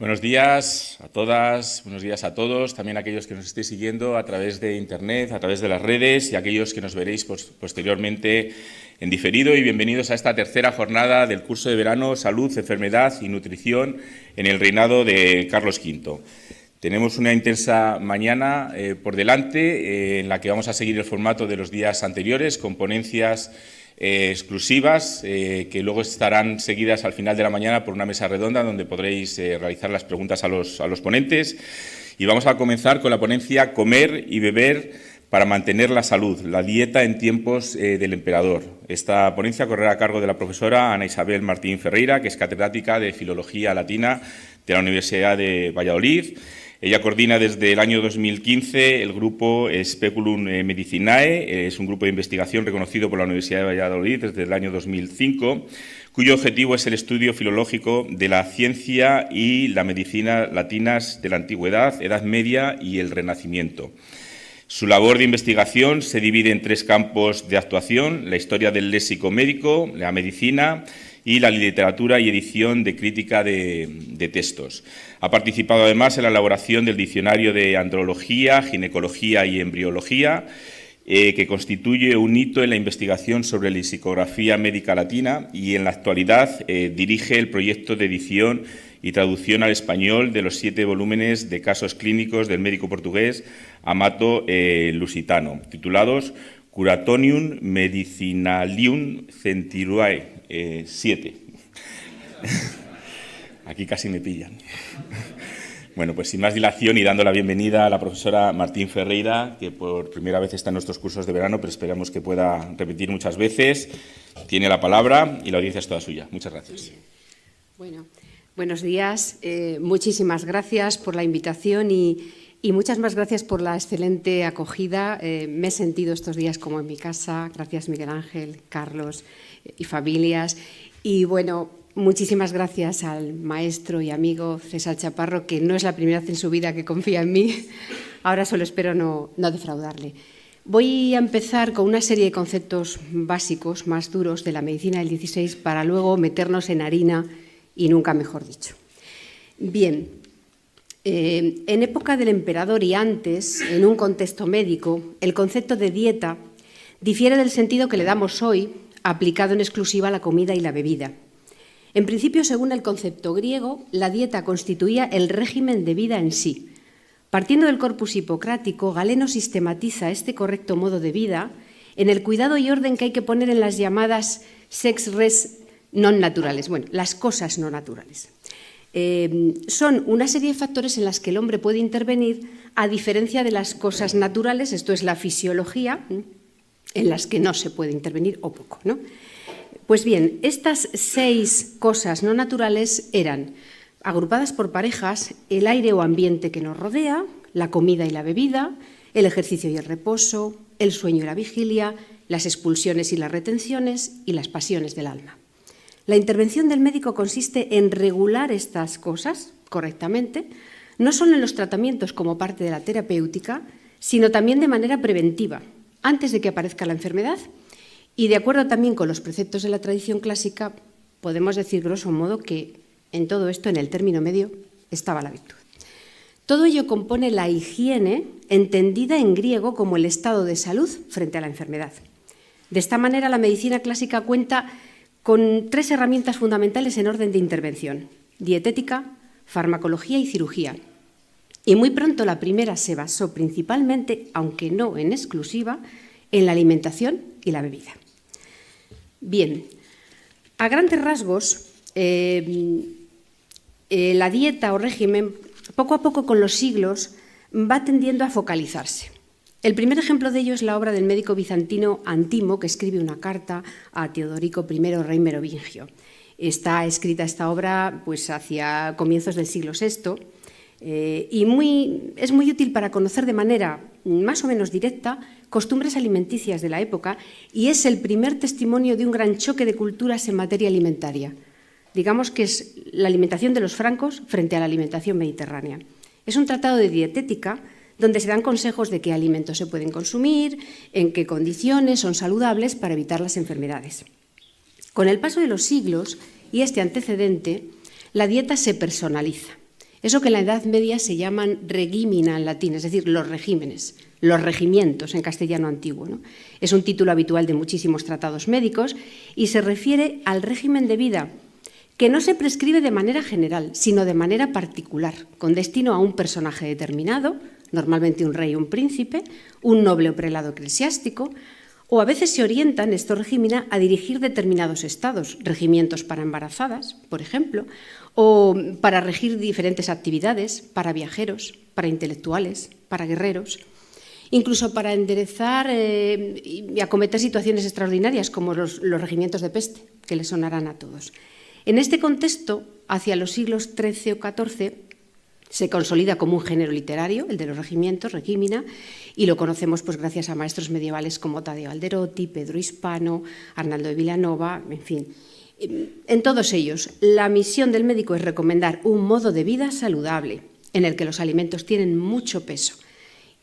Buenos días a todas, buenos días a todos, también a aquellos que nos estéis siguiendo a través de Internet, a través de las redes y a aquellos que nos veréis posteriormente en diferido, y bienvenidos a esta tercera jornada del curso de verano Salud, Enfermedad y Nutrición en el reinado de Carlos V. Tenemos una intensa mañana por delante en la que vamos a seguir el formato de los días anteriores con ponencias exclusivas que luego estarán seguidas al final de la mañana por una mesa redonda donde podréis realizar las preguntas a los ponentes. Y vamos a comenzar con la ponencia Comer y beber para mantener la salud, la dieta en tiempos del emperador. Esta ponencia correrá a cargo de la profesora Ana Isabel Martín Ferreira, que es catedrática de Filología Latina de la Universidad de Valladolid. Ella coordina desde el año 2015 el grupo Speculum Medicinae, es un grupo de investigación reconocido por la Universidad de Valladolid desde el año 2005, cuyo objetivo es el estudio filológico de la ciencia y la medicina latinas de la Antigüedad, Edad Media y el Renacimiento. Su labor de investigación se divide en tres campos de actuación: la historia del léxico médico, la medicina y la literatura y edición de crítica de textos. Ha participado además en la elaboración del Diccionario de Andrología, Ginecología y Embriología, que constituye un hito en la investigación sobre la lexicografía médica latina, y en la actualidad dirige el proyecto de edición y traducción al español de los 7 volúmenes de casos clínicos del médico portugués Amato Lusitano, titulados Curatonium Medicinalium Centiruae 7. Aquí casi me pillan. Bueno, pues sin más dilación y dando la bienvenida a la profesora Martín Ferreira, que por primera vez está en nuestros cursos de verano, pero esperamos que pueda repetir muchas veces. Tiene la palabra y la audiencia es toda suya. Muchas gracias. Bueno, buenos días. Muchísimas gracias por la invitación y muchas más gracias por la excelente acogida. Me he sentido estos días como en mi casa. Gracias, Miguel Ángel, Carlos y familias. Y bueno, muchísimas gracias al maestro y amigo César Chaparro, que no es la primera vez en su vida que confía en mí. Ahora solo espero no defraudarle. Voy a empezar con una serie de conceptos básicos, más duros, de la medicina del XVI, para luego meternos en harina y nunca mejor dicho. Bien, en época del emperador y antes, en un contexto médico, el concepto de dieta difiere del sentido que le damos hoy, aplicado en exclusiva a la comida y la bebida. En principio, según el concepto griego, la dieta constituía el régimen de vida en sí. Partiendo del corpus hipocrático, Galeno sistematiza este correcto modo de vida en el cuidado y orden que hay que poner en las llamadas sex res non naturales, bueno, las cosas no naturales. Son una serie de factores en las que el hombre puede intervenir, a diferencia de las cosas naturales, esto es la fisiología, en las que no se puede intervenir o poco, ¿no? Pues bien, estas 6 cosas no naturales eran, agrupadas por parejas, el aire o ambiente que nos rodea, la comida y la bebida, el ejercicio y el reposo, el sueño y la vigilia, las expulsiones y las retenciones y las pasiones del alma. La intervención del médico consiste en regular estas cosas correctamente, no solo en los tratamientos como parte de la terapéutica, sino también de manera preventiva, antes de que aparezca la enfermedad. Y de acuerdo también con los preceptos de la tradición clásica, podemos decir grosso modo que en todo esto, en el término medio, estaba la virtud. Todo ello compone la higiene, entendida en griego como el estado de salud frente a la enfermedad. De esta manera, la medicina clásica cuenta con 3 herramientas fundamentales en orden de intervención: dietética, farmacología y cirugía. Y muy pronto la primera se basó principalmente, aunque no en exclusiva, en la alimentación y la bebida. Bien, a grandes rasgos, la dieta o régimen, poco a poco con los siglos, va tendiendo a focalizarse. El primer ejemplo de ello es la obra del médico bizantino Antimo, que escribe una carta a Teodorico I, rey merovingio. Está escrita esta obra pues, hacia comienzos del siglo VI y es muy útil para conocer de manera más o menos directa costumbres alimenticias de la época, y es el primer testimonio de un gran choque de culturas en materia alimentaria. Digamos que es la alimentación de los francos frente a la alimentación mediterránea. Es un tratado de dietética donde se dan consejos de qué alimentos se pueden consumir, en qué condiciones son saludables para evitar las enfermedades. Con el paso de los siglos y este antecedente, la dieta se personaliza. Eso que en la Edad Media se llaman regimina en latín, es decir, los regímenes, los regimientos en castellano antiguo, ¿no? Es un título habitual de muchísimos tratados médicos y se refiere al régimen de vida que no se prescribe de manera general, sino de manera particular, con destino a un personaje determinado, normalmente un rey o un príncipe, un noble o prelado eclesiástico, o a veces se orientan estos regímenes a dirigir determinados estados, regimientos para embarazadas, por ejemplo, o para regir diferentes actividades, para viajeros, para intelectuales, para guerreros, incluso para enderezar y acometer situaciones extraordinarias como los regimientos de peste, que les sonarán a todos. En este contexto, hacia los siglos XIII o XIV, se consolida como un género literario, el de los regimientos, regímina, y lo conocemos pues, gracias a maestros medievales como Taddeo Alderotti, Pedro Hispano, Arnaldo de Villanova, en fin. En todos ellos, la misión del médico es recomendar un modo de vida saludable, en el que los alimentos tienen mucho peso.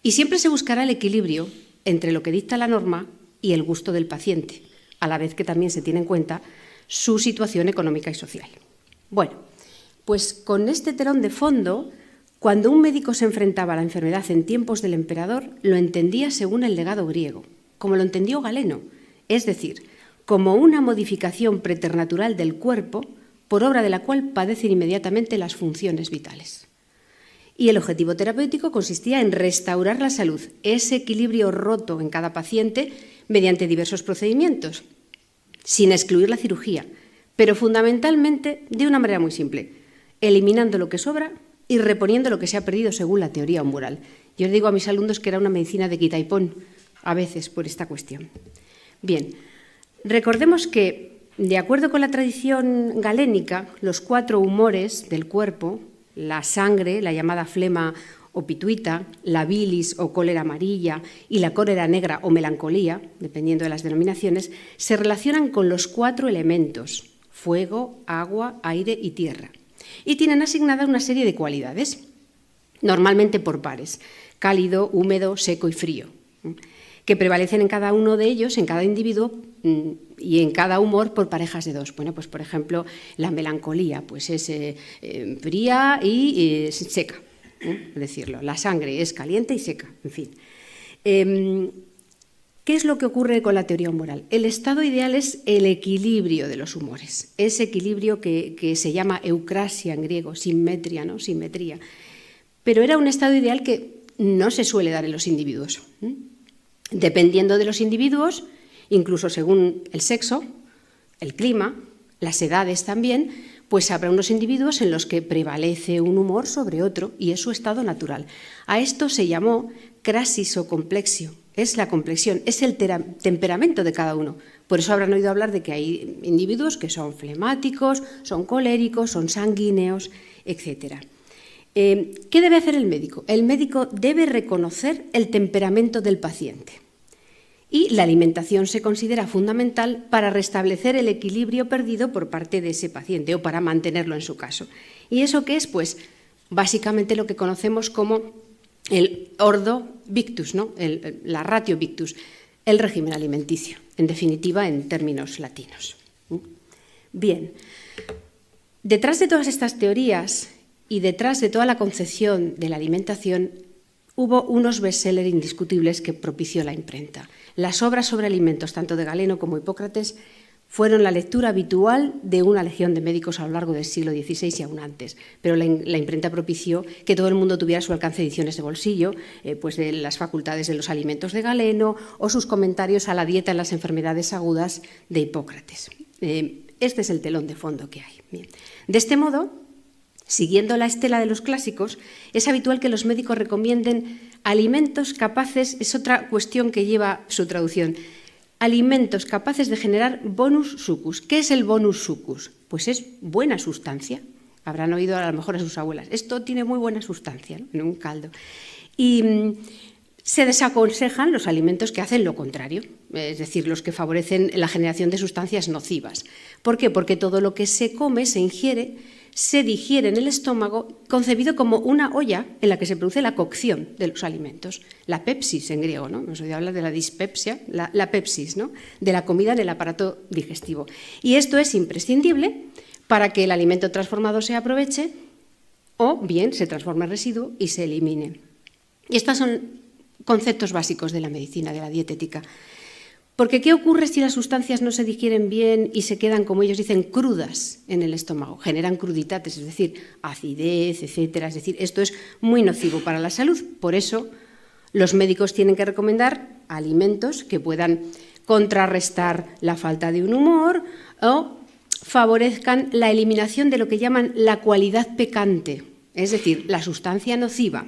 Y siempre se buscará el equilibrio entre lo que dicta la norma y el gusto del paciente, a la vez que también se tiene en cuenta su situación económica y social. Bueno, pues con este telón de fondo, cuando un médico se enfrentaba a la enfermedad en tiempos del emperador, lo entendía según el legado griego, como lo entendió Galeno, es decir, como una modificación preternatural del cuerpo por obra de la cual padecen inmediatamente las funciones vitales. Y el objetivo terapéutico consistía en restaurar la salud, ese equilibrio roto en cada paciente mediante diversos procedimientos, sin excluir la cirugía, pero fundamentalmente de una manera muy simple, eliminando lo que sobra y reponiendo lo que se ha perdido según la teoría humoral. Yo les digo a mis alumnos que era una medicina de quita y pon, a veces por esta cuestión. Bien, recordemos que, de acuerdo con la tradición galénica, los 4 humores del cuerpo, la sangre, la llamada flema o pituita, la bilis o cólera amarilla y la cólera negra o melancolía, dependiendo de las denominaciones, se relacionan con los 4 elementos, fuego, agua, aire y tierra, y tienen asignada una serie de cualidades, normalmente por pares, cálido, húmedo, seco y frío, que prevalecen en cada uno de ellos, en cada individuo y en cada humor por parejas de 2. Bueno, pues por ejemplo, la melancolía pues es fría y seca, decirlo. La sangre es caliente y seca, en fin. ¿Qué es lo que ocurre con la teoría humoral? El estado ideal es el equilibrio de los humores, ese equilibrio que se llama eucrasia en griego, simetría, ¿no? Simetría. Pero era un estado ideal que no se suele dar en los individuos. Dependiendo de los individuos, incluso según el sexo, el clima, las edades también, pues habrá unos individuos en los que prevalece un humor sobre otro y es su estado natural. A esto se llamó crasis o complexio, es la complexión, es el temperamento de cada uno. Por eso habrán oído hablar de que hay individuos que son flemáticos, son coléricos, son sanguíneos, etc. ¿Qué debe hacer el médico? El médico debe reconocer el temperamento del paciente. Y la alimentación se considera fundamental para restablecer el equilibrio perdido por parte de ese paciente o para mantenerlo en su caso. ¿Y eso qué es? Pues básicamente lo que conocemos como el ordo victus, ¿no? La ratio victus, el régimen alimenticio, en definitiva en términos latinos. Bien, detrás de todas estas teorías y detrás de toda la concepción de la alimentación hubo unos bestsellers indiscutibles que propició la imprenta. Las obras sobre alimentos, tanto de Galeno como Hipócrates, fueron la lectura habitual de una legión de médicos a lo largo del siglo XVI y aún antes, pero la imprenta propició que todo el mundo tuviera a su alcance ediciones de bolsillo, pues de las facultades de los alimentos de Galeno o sus comentarios a la dieta en las enfermedades agudas de Hipócrates. Este es el telón de fondo que hay. Bien. De este modo, siguiendo la estela de los clásicos, es habitual que los médicos recomienden alimentos capaces, es otra cuestión que lleva su traducción, alimentos capaces de generar bonus succus. ¿Qué es el bonus succus? Pues es buena sustancia. Habrán oído a lo mejor a sus abuelas. Esto tiene muy buena sustancia, ¿no? En un caldo. Y se desaconsejan los alimentos que hacen lo contrario, es decir, los que favorecen la generación de sustancias nocivas. ¿Por qué? Porque todo lo que se come, se ingiere, se digiere en el estómago, concebido como una olla en la que se produce la cocción de los alimentos. La pepsis en griego, ¿no? Hemos oído hablar de la dispepsia, la pepsis, ¿no? De la comida en el aparato digestivo. Y esto es imprescindible para que el alimento transformado se aproveche o bien se transforme en residuo y se elimine. Y estos son conceptos básicos de la medicina, de la dietética. Porque ¿qué ocurre si las sustancias no se digieren bien y se quedan, como ellos dicen, crudas en el estómago? Generan cruditates, es decir, acidez, etcétera. Es decir, esto es muy nocivo para la salud. Por eso, los médicos tienen que recomendar alimentos que puedan contrarrestar la falta de un humor o favorezcan la eliminación de lo que llaman la cualidad pecante, es decir, la sustancia nociva,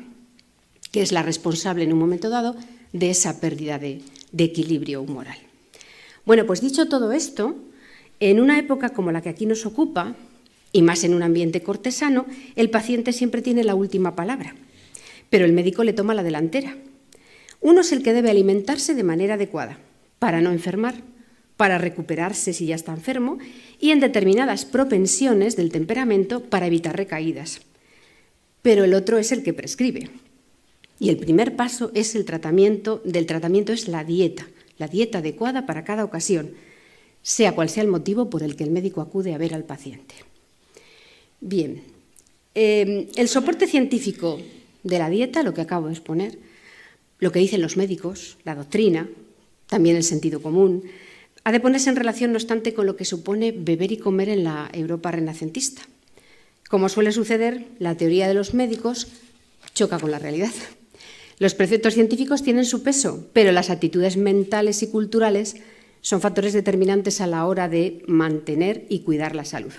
que es la responsable en un momento dado de esa pérdida de equilibrio humoral. Bueno, pues dicho todo esto, en una época como la que aquí nos ocupa, y más en un ambiente cortesano, el paciente siempre tiene la última palabra, pero el médico le toma la delantera. Uno es el que debe alimentarse de manera adecuada, para no enfermar, para recuperarse si ya está enfermo, y en determinadas propensiones del temperamento para evitar recaídas. Pero el otro es el que prescribe. Y el primer paso es el tratamiento, es la dieta adecuada para cada ocasión, sea cual sea el motivo por el que el médico acude a ver al paciente. Bien, el soporte científico de la dieta, lo que acabo de exponer, lo que dicen los médicos, la doctrina, también el sentido común, ha de ponerse en relación, no obstante, con lo que supone beber y comer en la Europa renacentista. Como suele suceder, la teoría de los médicos choca con la realidad. Los preceptos científicos tienen su peso, pero las actitudes mentales y culturales son factores determinantes a la hora de mantener y cuidar la salud.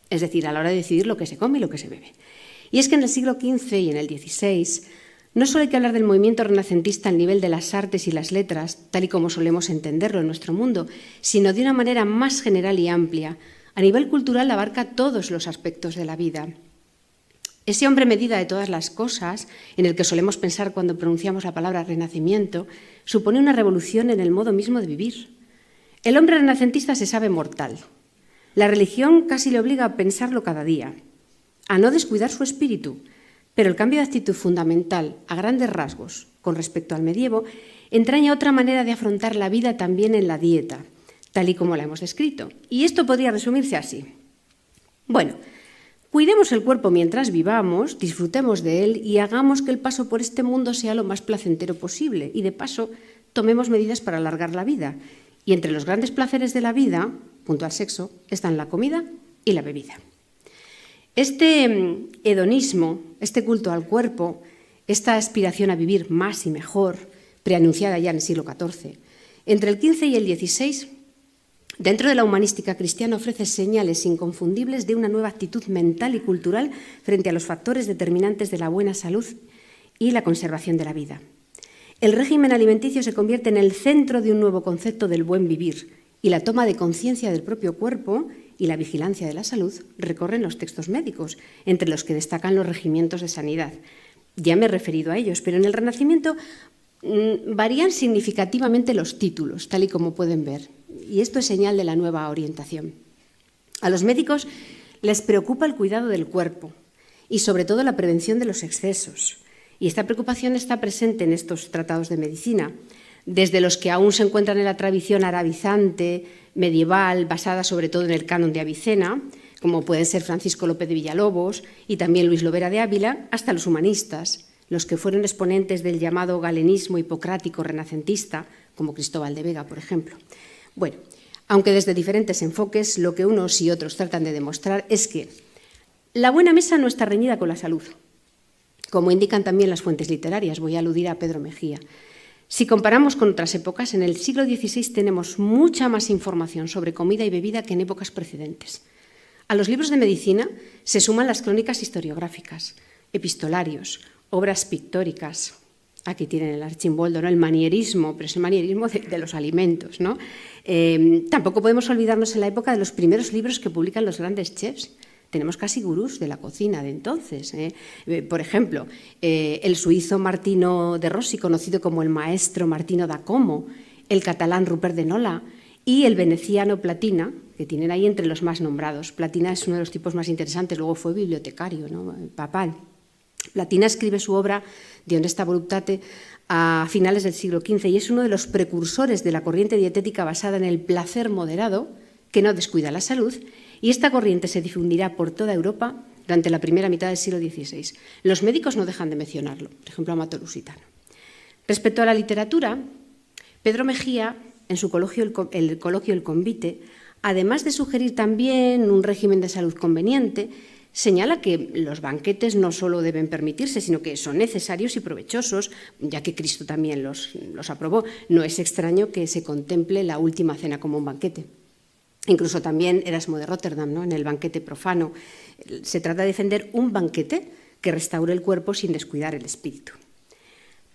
Es decir, a la hora de decidir lo que se come y lo que se bebe. Y es que en el siglo XV y en el XVI no solo hay que hablar del movimiento renacentista al nivel de las artes y las letras, tal y como solemos entenderlo en nuestro mundo, sino de una manera más general y amplia. A nivel cultural abarca todos los aspectos de la vida. Ese hombre medida de todas las cosas, en el que solemos pensar cuando pronunciamos la palabra renacimiento, supone una revolución en el modo mismo de vivir. El hombre renacentista se sabe mortal. La religión casi le obliga a pensarlo cada día, a no descuidar su espíritu, pero el cambio de actitud fundamental, a grandes rasgos, con respecto al medievo, entraña otra manera de afrontar la vida también en la dieta, tal y como la hemos descrito. Y esto podría resumirse así. Bueno, cuidemos el cuerpo mientras vivamos, disfrutemos de él y hagamos que el paso por este mundo sea lo más placentero posible. Y de paso, tomemos medidas para alargar la vida. Y entre los grandes placeres de la vida, junto al sexo, están la comida y la bebida. Este hedonismo, este culto al cuerpo, esta aspiración a vivir más y mejor, preanunciada ya en el siglo XIV, entre el XV y el XVI, dentro de la humanística cristiana ofrece señales inconfundibles de una nueva actitud mental y cultural frente a los factores determinantes de la buena salud y la conservación de la vida. El régimen alimenticio se convierte en el centro de un nuevo concepto del buen vivir y la toma de conciencia del propio cuerpo y la vigilancia de la salud recorren los textos médicos, entre los que destacan los regimientos de sanidad. Ya me he referido a ellos, pero en el Renacimiento varían significativamente los títulos, tal y como pueden ver, y esto es señal de la nueva orientación. A los médicos les preocupa el cuidado del cuerpo y sobre todo la prevención de los excesos, y esta preocupación está presente en estos tratados de medicina, desde los que aún se encuentran en la tradición arabizante, medieval, basada sobre todo en el canon de Avicena, como pueden ser Francisco López de Villalobos y también Luis Lobera de Ávila, hasta los humanistas, los que fueron exponentes del llamado galenismo hipocrático renacentista, como Cristóbal de Vega, por ejemplo. Bueno, aunque desde diferentes enfoques, lo que unos y otros tratan de demostrar es que la buena mesa no está reñida con la salud, como indican también las fuentes literarias. Voy a aludir a Pedro Mejía. Si comparamos con otras épocas, en el siglo XVI tenemos mucha más información sobre comida y bebida que en épocas precedentes. A los libros de medicina se suman las crónicas historiográficas, epistolarios, obras pictóricas. Aquí tienen el archimboldo, ¿no? El manierismo, pero es el manierismo de los alimentos, ¿no? Tampoco podemos olvidarnos en la época de los primeros libros que publican los grandes chefs. Tenemos casi gurús de la cocina de entonces. Por ejemplo, el suizo Martino de Rossi, conocido como el maestro Martino da Como, el catalán Rupert de Nola y el veneciano Platina, que tienen ahí entre los más nombrados. Platina es uno de los tipos más interesantes, luego fue bibliotecario, ¿no? Papal. Platina escribe su obra De Honesta Voluptate a finales del siglo XV y es uno de los precursores de la corriente dietética basada en el placer moderado, que no descuida la salud, y esta corriente se difundirá por toda Europa durante la primera mitad del siglo XVI. Los médicos no dejan de mencionarlo, por ejemplo, Amato Lusitano. Respecto a la literatura, Pedro Mejía, en su coloquio El Convite, además de sugerir también un régimen de salud conveniente, señala que los banquetes no solo deben permitirse, sino que son necesarios y provechosos, ya que Cristo también los aprobó. No es extraño que se contemple la última cena como un banquete. Incluso también Erasmo de Róterdam, ¿no?, en el banquete profano. Se trata de defender un banquete que restaure el cuerpo sin descuidar el espíritu.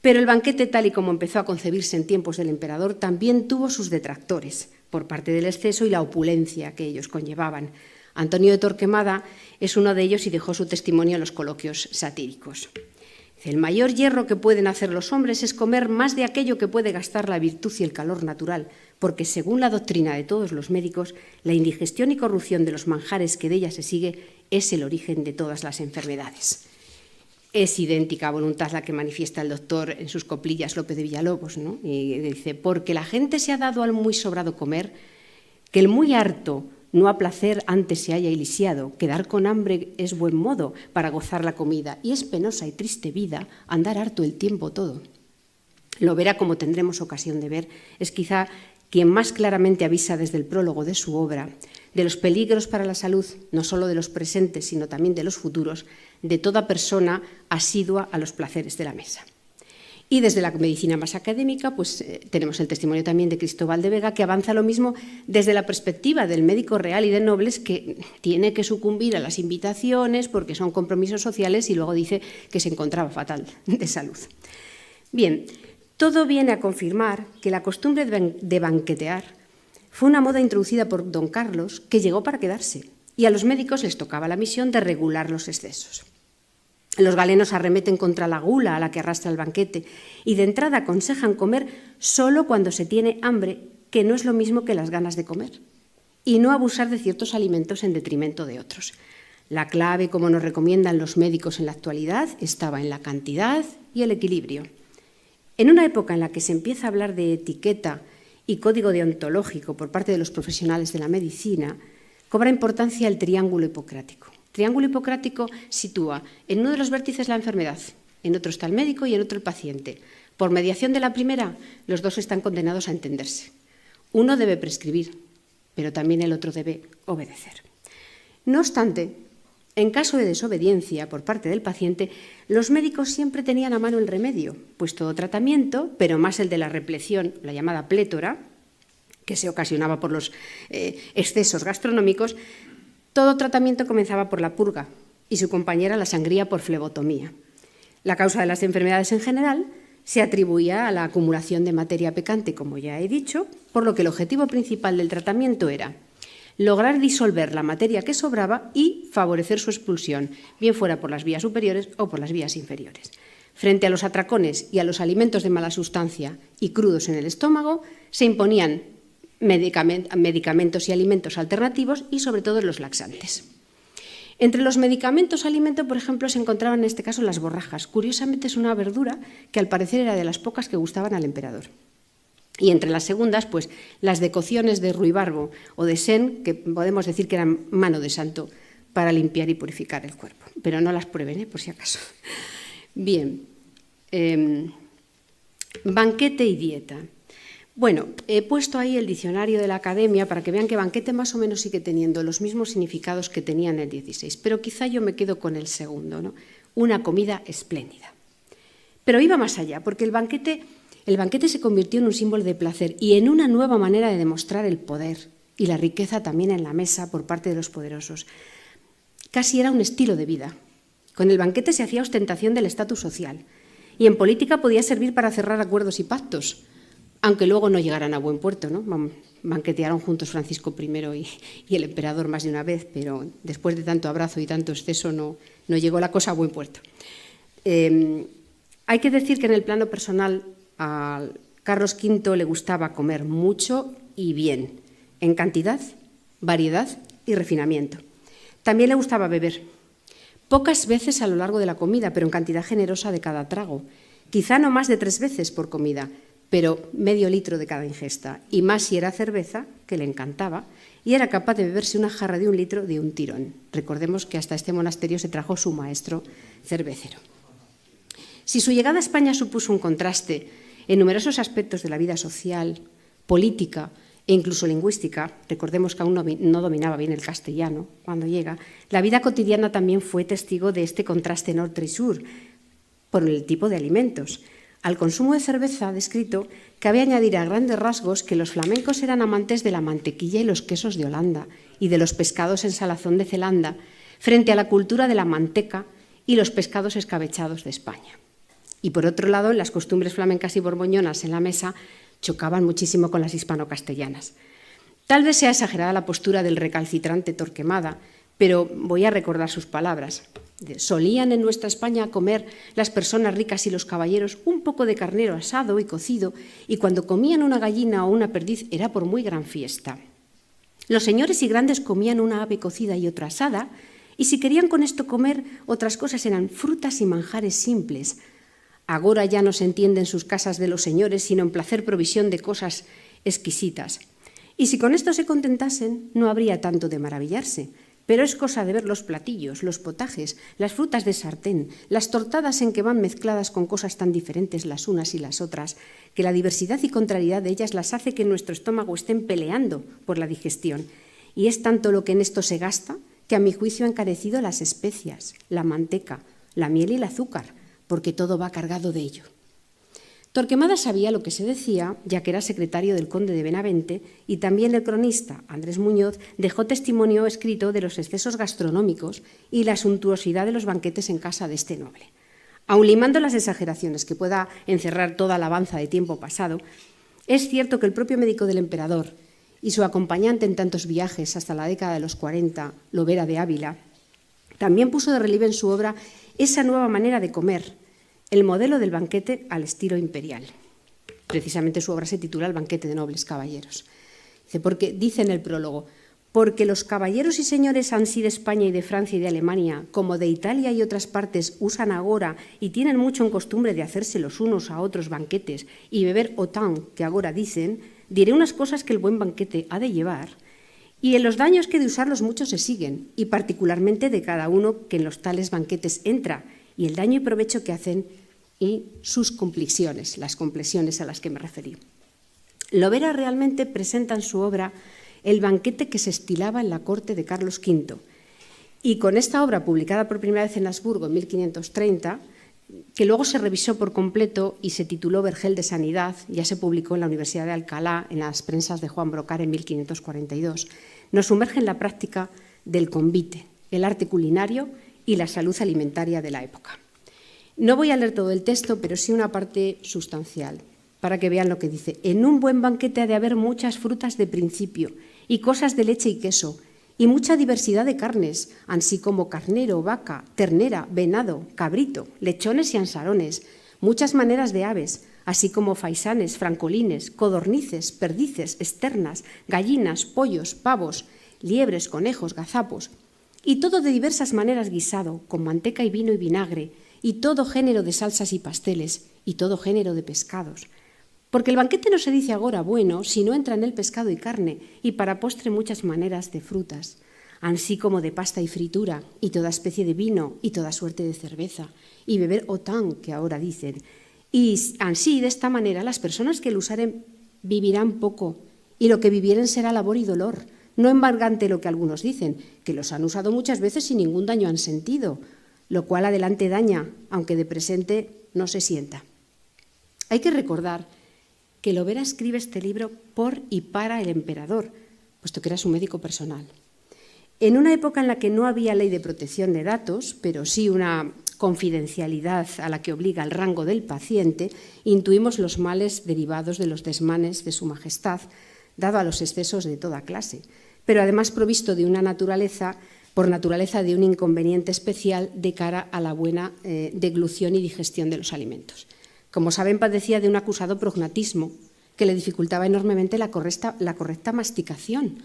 Pero el banquete, tal y como empezó a concebirse en tiempos del emperador, también tuvo sus detractores por parte del exceso y la opulencia que ellos conllevaban. Antonio de Torquemada es uno de ellos y dejó su testimonio en los coloquios satíricos. El mayor hierro que pueden hacer los hombres es comer más de aquello que puede gastar la virtud y el calor natural, porque según la doctrina de todos los médicos, la indigestión y corrupción de los manjares que de ella se sigue es el origen de todas las enfermedades. Es idéntica voluntad la que manifiesta el doctor en sus coplillas Lope de Villalobos, ¿no? Y dice, porque la gente se ha dado al muy sobrado comer, que el muy harto no a placer antes se haya ilisiado, quedar con hambre es buen modo para gozar la comida, y es penosa y triste vida andar harto el tiempo todo. Lo verá, como tendremos ocasión de ver, es quizá quien más claramente avisa desde el prólogo de su obra de los peligros para la salud, no solo de los presentes, sino también de los futuros, de toda persona asidua a los placeres de la mesa. Y desde la medicina más académica, pues tenemos el testimonio también de Cristóbal de Vega, que avanza lo mismo desde la perspectiva del médico real y de nobles, que tiene que sucumbir a las invitaciones porque son compromisos sociales, y luego dice que se encontraba fatal de salud. Bien, todo viene a confirmar que la costumbre de banquetear fue una moda introducida por don Carlos que llegó para quedarse, y a los médicos les tocaba la misión de regular los excesos. Los galenos arremeten contra la gula a la que arrastra el banquete y de entrada aconsejan comer solo cuando se tiene hambre, que no es lo mismo que las ganas de comer, y no abusar de ciertos alimentos en detrimento de otros. La clave, como nos recomiendan los médicos en la actualidad, estaba en la cantidad y el equilibrio. En una época en la que se empieza a hablar de etiqueta y código deontológico por parte de los profesionales de la medicina, cobra importancia el triángulo hipocrático. El triángulo hipocrático sitúa en uno de los vértices la enfermedad, en otro está el médico y en otro el paciente. Por mediación de la primera, los dos están condenados a entenderse. Uno debe prescribir, pero también el otro debe obedecer. No obstante, en caso de desobediencia por parte del paciente, los médicos siempre tenían a mano el remedio, pues todo tratamiento, pero más el de la repleción, la llamada plétora, que se ocasionaba por los excesos gastronómicos, todo tratamiento comenzaba por la purga y su compañera la sangría por flebotomía. La causa de las enfermedades en general se atribuía a la acumulación de materia pecante, como ya he dicho, por lo que el objetivo principal del tratamiento era lograr disolver la materia que sobraba y favorecer su expulsión, bien fuera por las vías superiores o por las vías inferiores. Frente a los atracones y a los alimentos de mala sustancia y crudos en el estómago, se imponían medicamentos y alimentos alternativos y sobre todo los laxantes. Entre los medicamentos alimento, por ejemplo, se encontraban en este caso las borrajas. Curiosamente es una verdura que al parecer era de las pocas que gustaban al emperador. Y entre las segundas, pues las decocciones de ruibarbo o de sen, que podemos decir que eran mano de santo para limpiar y purificar el cuerpo. Pero no las prueben, por si acaso. Bien, banquete y dieta. Bueno, he puesto ahí el diccionario de la Academia para que vean que banquete más o menos sigue teniendo los mismos significados que tenía en el 16, pero quizá yo me quedo con el segundo, ¿no? Una comida espléndida. Pero iba más allá, porque el banquete se convirtió en un símbolo de placer y en una nueva manera de demostrar el poder y la riqueza también en la mesa por parte de los poderosos. Casi era un estilo de vida. Con el banquete se hacía ostentación del estatus social y en política podía servir para cerrar acuerdos y pactos, aunque luego no llegaran a buen puerto, ¿no? Banquetearon juntos Francisco I y el emperador más de una vez, pero después de tanto abrazo y tanto exceso no llegó la cosa a buen puerto. Hay que decir que en el plano personal a Carlos V le gustaba comer mucho y bien, en cantidad, variedad y refinamiento. También le gustaba beber, pocas veces a lo largo de la comida, pero en cantidad generosa de cada trago, quizá no más de 3 veces por comida, pero medio litro de cada ingesta, y más si era cerveza, que le encantaba, y era capaz de beberse una jarra de 1 litro de un tirón. Recordemos que hasta este monasterio se trajo su maestro cervecero. Si su llegada a España supuso un contraste en numerosos aspectos de la vida social, política e incluso lingüística, recordemos que aún no dominaba bien el castellano cuando llega, la vida cotidiana también fue testigo de este contraste norte y sur por el tipo de alimentos. Al consumo de cerveza, descrito, cabe añadir a grandes rasgos que los flamencos eran amantes de la mantequilla y los quesos de Holanda y de los pescados en salazón de Zelanda, frente a la cultura de la manteca y los pescados escabechados de España. Y por otro lado, las costumbres flamencas y borgoñonas en la mesa chocaban muchísimo con las hispano-castellanas. Tal vez sea exagerada la postura del recalcitrante Torquemada, pero voy a recordar sus palabras. Solían en nuestra España comer las personas ricas y los caballeros un poco de carnero asado y cocido, y cuando comían una gallina o una perdiz era por muy gran fiesta. Los señores y grandes comían una ave cocida y otra asada, y si querían con esto comer otras cosas eran frutas y manjares simples. Agora ya no se entiende en sus casas de los señores, sino en placer provisión de cosas exquisitas. Y si con esto se contentasen, no habría tanto de maravillarse. Pero es cosa de ver los platillos, los potajes, las frutas de sartén, las tortadas en que van mezcladas con cosas tan diferentes las unas y las otras, que la diversidad y contrariedad de ellas las hace que en nuestro estómago estén peleando por la digestión. Y es tanto lo que en esto se gasta, que a mi juicio ha encarecido las especias, la manteca, la miel y el azúcar, porque todo va cargado de ello. Torquemada sabía lo que se decía, ya que era secretario del conde de Benavente, y también el cronista Andrés Muñoz dejó testimonio escrito de los excesos gastronómicos y la suntuosidad de los banquetes en casa de este noble. Aun limando las exageraciones que pueda encerrar toda alabanza de tiempo pasado, es cierto que el propio médico del emperador y su acompañante en tantos viajes hasta la década de los 40, Lovera de Ávila, también puso de relieve en su obra esa nueva manera de comer, el modelo del banquete al estilo imperial. Precisamente su obra se titula El banquete de nobles caballeros. Dice en el prólogo, porque los caballeros y señores ansí de España y de Francia y de Alemania, como de Italia y otras partes, usan agora y tienen mucho en costumbre de hacerse los unos a otros banquetes y beber otán, que agora dicen, diré unas cosas que el buen banquete ha de llevar, y en los daños que de usarlos muchos se siguen, y particularmente de cada uno que en los tales banquetes entra, y el daño y provecho que hacen y sus complexiones, las complexiones a las que me referí. Lovera realmente presenta en su obra el banquete que se estilaba en la corte de Carlos V, y con esta obra, publicada por primera vez en Habsburgo en 1530, que luego se revisó por completo y se tituló Vergel de Sanidad, ya se publicó en la Universidad de Alcalá, en las prensas de Juan Brocar en 1542, nos sumerge en la práctica del convite, el arte culinario y la salud alimentaria de la época. No voy a leer todo el texto, pero sí una parte sustancial, para que vean lo que dice. En un buen banquete ha de haber muchas frutas de principio y cosas de leche y queso, y mucha diversidad de carnes, así como carnero, vaca, ternera, venado, cabrito, lechones y ansarones, muchas maneras de aves, así como faisanes, francolines, codornices, perdices, esternas, gallinas, pollos, pavos, liebres, conejos, gazapos, y todo de diversas maneras guisado, con manteca y vino y vinagre, y todo género de salsas y pasteles, y todo género de pescados. Porque el banquete no se dice agora bueno, si no entra en el pescado y carne, y para postre muchas maneras de frutas, ansí como de pasta y fritura, y toda especie de vino, y toda suerte de cerveza, y beber otán, que ahora dicen. Y ansí, de esta manera, las personas que lo usaren vivirán poco, y lo que vivieren será labor y dolor, no embargante lo que algunos dicen, que los han usado muchas veces y ningún daño han sentido, lo cual adelante daña, aunque de presente no se sienta. Hay que recordar que Lovera escribe este libro por y para el emperador, puesto que era su médico personal. En una época en la que no había ley de protección de datos, pero sí una confidencialidad a la que obliga el rango del paciente, intuimos los males derivados de los desmanes de su majestad, dado a los excesos de toda clase, pero además provisto de una naturaleza, por naturaleza de un inconveniente especial de cara a la buena deglución y digestión de los alimentos. Como saben, padecía de un acusado prognatismo que le dificultaba enormemente la correcta masticación,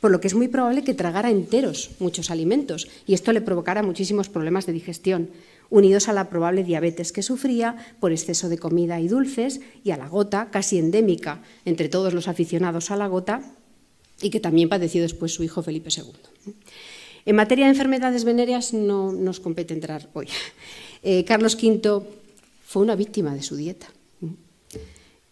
por lo que es muy probable que tragara enteros muchos alimentos y esto le provocara muchísimos problemas de digestión. unidos a la probable diabetes que sufría por exceso de comida y dulces y a la gota, casi endémica entre todos los aficionados a la gota, y que también padeció después su hijo Felipe II. En materia de enfermedades venéreas no nos compete entrar hoy. Carlos V fue una víctima de su dieta.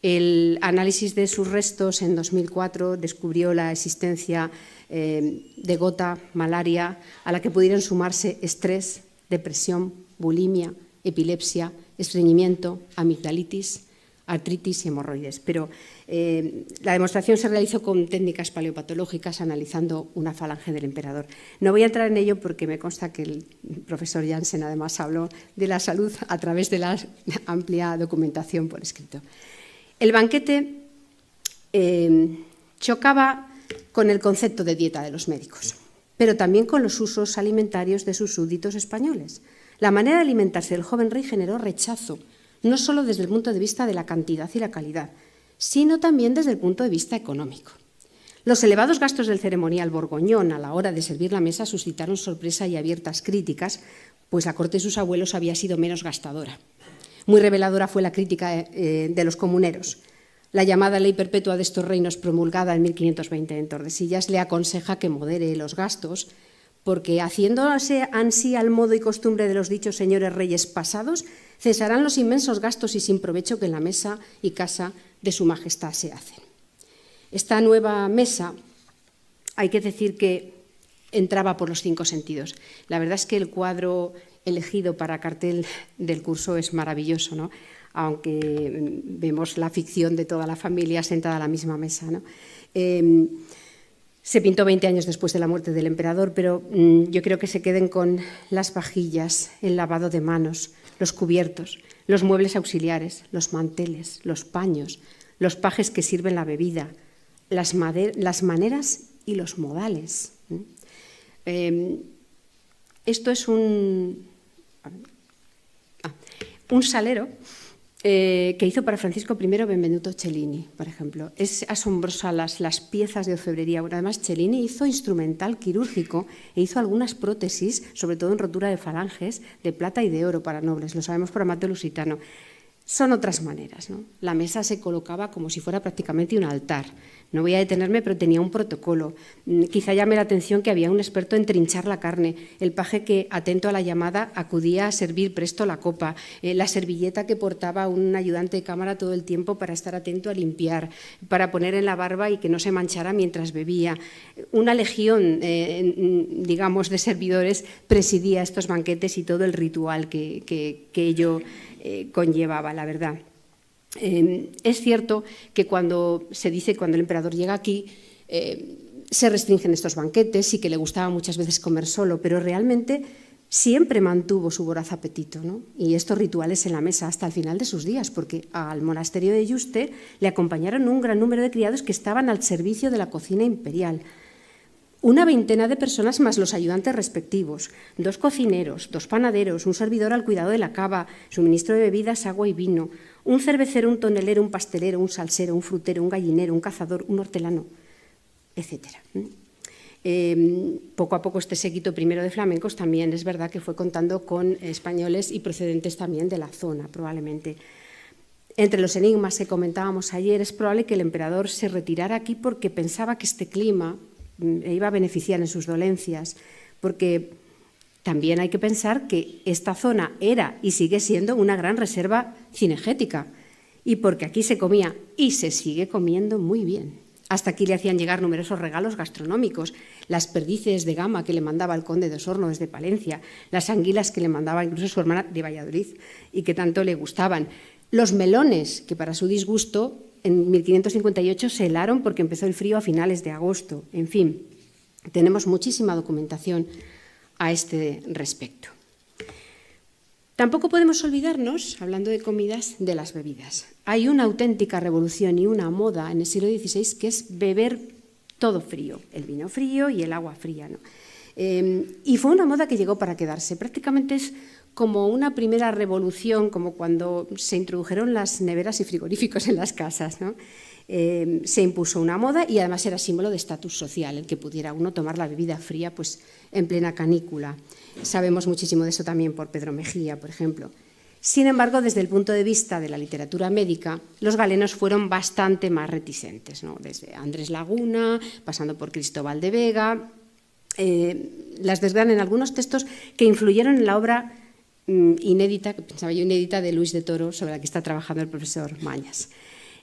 El análisis de sus restos en 2004 descubrió la existencia de gota, malaria, a la que pudieron sumarse estrés, depresión, bulimia, epilepsia, estreñimiento, amigdalitis, artritis y hemorroides. Pero la demostración se realizó con técnicas paleopatológicas analizando una falange del emperador. No voy a entrar en ello porque me consta que el profesor Jansen además habló de la salud a través de la amplia documentación por escrito. El banquete chocaba con el concepto de dieta de los médicos, pero también con los usos alimentarios de sus súbditos españoles. La manera de alimentarse del joven rey generó rechazo, no solo desde el punto de vista de la cantidad y la calidad, sino también desde el punto de vista económico. Los elevados gastos del ceremonial borgoñón a la hora de servir la mesa suscitaron sorpresa y abiertas críticas, pues la corte de sus abuelos había sido menos gastadora. Muy reveladora fue la crítica de los comuneros. La llamada Ley Perpetua de estos reinos, promulgada en 1520 en Tordesillas, le aconseja que modere los gastos, porque haciéndose ansí al modo y costumbre de los dichos señores reyes pasados, cesarán los inmensos gastos y sin provecho que en la mesa y casa de su majestad se hacen. Esta nueva mesa, hay que decir que entraba por los 5 sentidos. La verdad es que el cuadro elegido para cartel del curso es maravilloso, ¿no? Aunque vemos la ficción de toda la familia sentada a la misma mesa, ¿no? Se pintó 20 años después de la muerte del emperador, pero yo creo que se queden con las vajillas, el lavado de manos, los cubiertos, los muebles auxiliares, los manteles, los paños, los pajes que sirven la bebida, las maneras y los modales. Esto es un salero que hizo para Francisco I Benvenuto Cellini, por ejemplo. Es asombrosa las piezas de orfebrería. Bueno, además, Cellini hizo instrumental quirúrgico e hizo algunas prótesis, sobre todo en rotura de falanges, de plata y de oro para nobles. Lo sabemos por Amateo Lusitano. Son otras maneras, ¿no? La mesa se colocaba como si fuera prácticamente un altar. No voy a detenerme, pero tenía un protocolo. Quizá llame la atención que había un experto en trinchar la carne, el paje que, atento a la llamada, acudía a servir presto la copa, la servilleta que portaba un ayudante de cámara todo el tiempo para estar atento a limpiar, para poner en la barba y que no se manchara mientras bebía. Una legión, digamos, de servidores presidía estos banquetes y todo el ritual que ello conllevaba, la verdad. Es cierto que cuando el emperador llega aquí, se restringen estos banquetes y que le gustaba muchas veces comer solo, pero realmente siempre mantuvo su voraz apetito, ¿no? Y estos rituales en la mesa hasta el final de sus días, porque al monasterio de Yuste le acompañaron un gran número de criados que estaban al servicio de la cocina imperial. Una veintena de personas más los ayudantes respectivos, 2 cocineros, 2 panaderos, un servidor al cuidado de la cava, suministro de bebidas, agua y vino, un cervecero, un tonelero, un pastelero, un salsero, un frutero, un gallinero, un cazador, un hortelano, etc. Poco a poco este séquito primero de flamencos también es verdad que fue contando con españoles y procedentes también de la zona, probablemente. Entre los enigmas que comentábamos ayer, es probable que el emperador se retirara aquí porque pensaba que este clima iba a beneficiar en sus dolencias, porque también hay que pensar que esta zona era y sigue siendo una gran reserva cinegética, y porque aquí se comía y se sigue comiendo muy bien. Hasta aquí le hacían llegar numerosos regalos gastronómicos, las perdices de gama que le mandaba el conde de Osorno desde Palencia, las anguilas que le mandaba incluso su hermana de Valladolid y que tanto le gustaban, los melones que para su disgusto en 1558 se helaron porque empezó el frío a finales de agosto. En fin, tenemos muchísima documentación a este respecto. Tampoco podemos olvidarnos, hablando de comidas, de las bebidas. Hay una auténtica revolución y una moda en el siglo XVI que es beber todo frío, el vino frío y el agua fría, ¿no? Y fue una moda que llegó para quedarse. Prácticamente es como una primera revolución, como cuando se introdujeron las neveras y frigoríficos en las casas, ¿no? Se impuso una moda y además era símbolo de estatus social, el que pudiera uno tomar la bebida fría pues, en plena canícula. Sabemos muchísimo de eso también por Pedro Mejía, por ejemplo. Sin embargo, desde el punto de vista de la literatura médica, los galenos fueron bastante más reticentes, ¿no? Desde Andrés Laguna, pasando por Cristóbal de Vega, las desgranan en algunos textos que influyeron en la obra inédita, que pensaba yo inédita, de Luis de Toro, sobre la que está trabajando el profesor Mañas.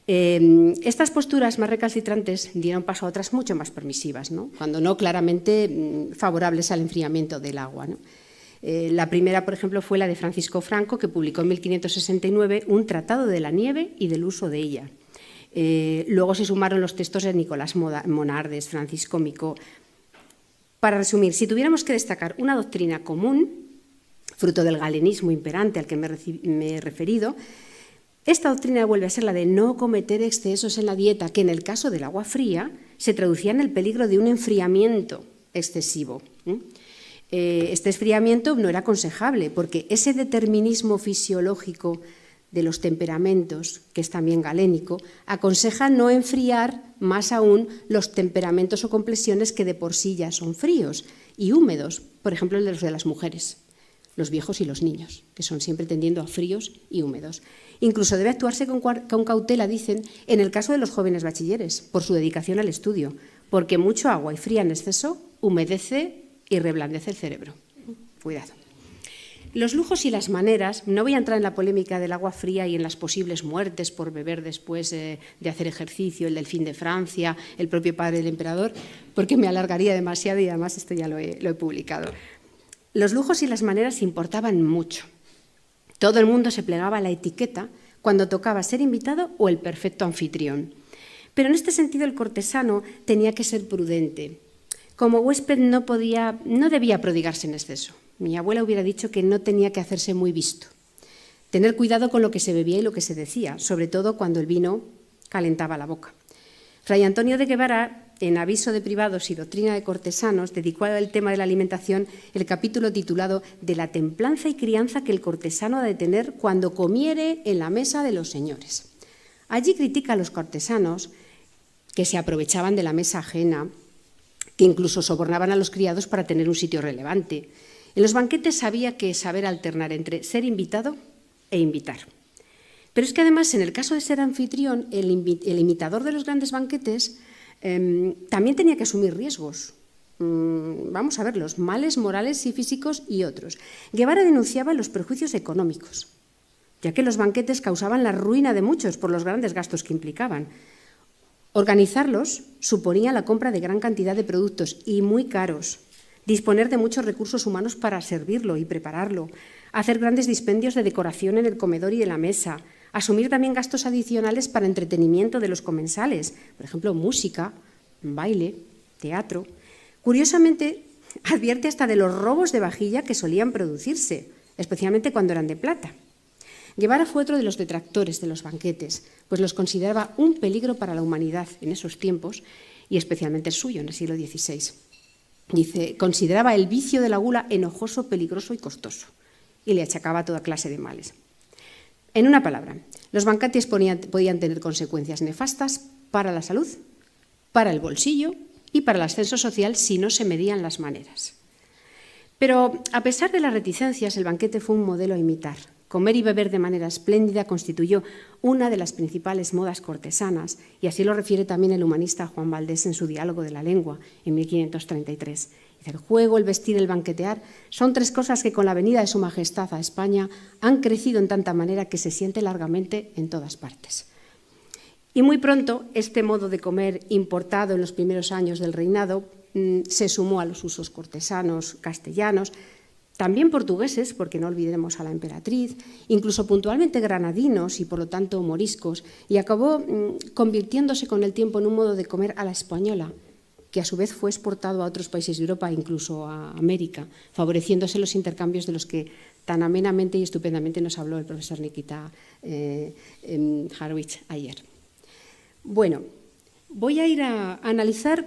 Estas posturas más recalcitrantes dieron paso a otras mucho más permisivas, ¿no? Cuando no claramente favorables al enfriamiento del agua, ¿no? La primera, por ejemplo, fue la de Francisco Franco, que publicó en 1569 un tratado de la nieve y del uso de ella. Luego se sumaron los textos de Nicolás Monardes, Francisco Micó. Para resumir, si tuviéramos que destacar una doctrina común, fruto del galenismo imperante al que me he referido, esta doctrina vuelve a ser la de no cometer excesos en la dieta, que en el caso del agua fría se traducía en el peligro de un enfriamiento excesivo. Este enfriamiento no era aconsejable, porque ese determinismo fisiológico de los temperamentos, que es también galénico, aconseja no enfriar más aún los temperamentos o complexiones que de por sí ya son fríos y húmedos, por ejemplo, los de las mujeres, los viejos y los niños, que son siempre tendiendo a fríos y húmedos. Incluso debe actuarse con cautela, dicen, en el caso de los jóvenes bachilleres, por su dedicación al estudio, porque mucho agua y fría en exceso humedece y reblandece el cerebro. Cuidado. Los lujos y las maneras, no voy a entrar en la polémica del agua fría y en las posibles muertes por beber después de hacer ejercicio, el delfín de Francia, el propio padre del emperador, porque me alargaría demasiado y además esto ya lo he publicado. Los lujos y las maneras importaban mucho. Todo el mundo se plegaba a la etiqueta cuando tocaba ser invitado o el perfecto anfitrión. Pero en este sentido el cortesano tenía que ser prudente. Como huésped no debía prodigarse en exceso. Mi abuela hubiera dicho que no tenía que hacerse muy visto. Tener cuidado con lo que se bebía y lo que se decía, sobre todo cuando el vino calentaba la boca. Fray Antonio de Guevara, en Aviso de privados y doctrina de cortesanos, dedicó al tema de la alimentación el capítulo titulado «De la templanza y crianza que el cortesano ha de tener cuando comiere en la mesa de los señores». Allí critica a los cortesanos que se aprovechaban de la mesa ajena, que incluso sobornaban a los criados para tener un sitio relevante. En los banquetes había que saber alternar entre ser invitado e invitar. Pero es que además, en el caso de ser anfitrión, el imitador de los grandes banquetes también tenía que asumir riesgos. Vamos a verlos, males morales y físicos y otros. Guevara denunciaba los perjuicios económicos, ya que los banquetes causaban la ruina de muchos por los grandes gastos que implicaban. Organizarlos suponía la compra de gran cantidad de productos y muy caros, disponer de muchos recursos humanos para servirlo y prepararlo, hacer grandes dispendios de decoración en el comedor y en la mesa, asumir también gastos adicionales para entretenimiento de los comensales, por ejemplo, música, baile, teatro. Curiosamente, advierte hasta de los robos de vajilla que solían producirse, especialmente cuando eran de plata. Guevara fue otro de los detractores de los banquetes, pues los consideraba un peligro para la humanidad en esos tiempos, y especialmente el suyo en el siglo XVI. Dice, consideraba el vicio de la gula enojoso, peligroso y costoso, y le achacaba toda clase de males. En una palabra, los banquetes podían tener consecuencias nefastas para la salud, para el bolsillo y para el ascenso social si no se medían las maneras. Pero, a pesar de las reticencias, el banquete fue un modelo a imitar. Comer y beber de manera espléndida constituyó una de las principales modas cortesanas, y así lo refiere también el humanista Juan Valdés en su Diálogo de la Lengua, en 1533. Dice, el juego, el vestir, el banquetear son tres cosas que con la venida de su majestad a España han crecido en tanta manera que se siente largamente en todas partes. Y muy pronto este modo de comer importado en los primeros años del reinado se sumó a los usos cortesanos castellanos, también portugueses, porque no olvidemos a la emperatriz, incluso puntualmente granadinos y por lo tanto moriscos, y acabó convirtiéndose con el tiempo en un modo de comer a la española, que a su vez fue exportado a otros países de Europa, incluso a América, favoreciéndose los intercambios de los que tan amenamente y estupendamente nos habló el profesor Nikita Harwich ayer. Bueno, voy a ir a analizar